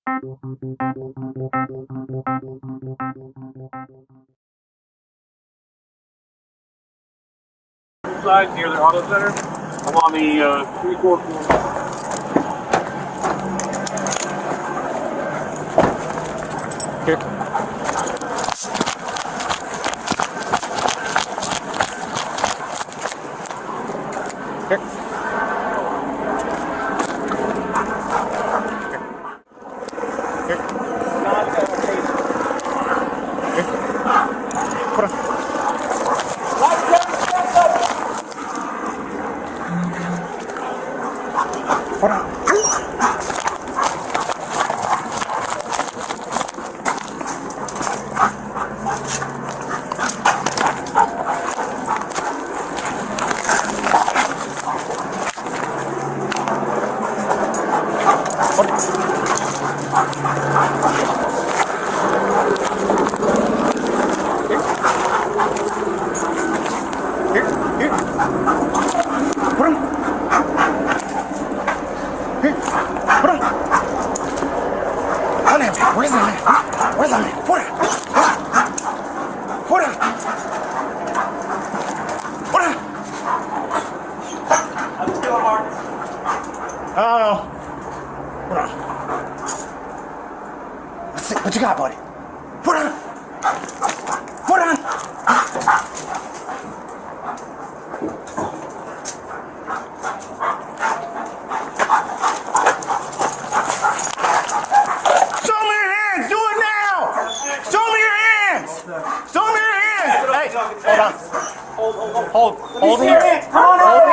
Side near the auto center. I'm on the 3-4 floor. Here. Here. Here. Here. Put on. Put on. What you got, buddy? Put on! Put on! Show me your hands! Do it now! Show me your hands! Show me your hands! Hey, hold on. Hold here. Hold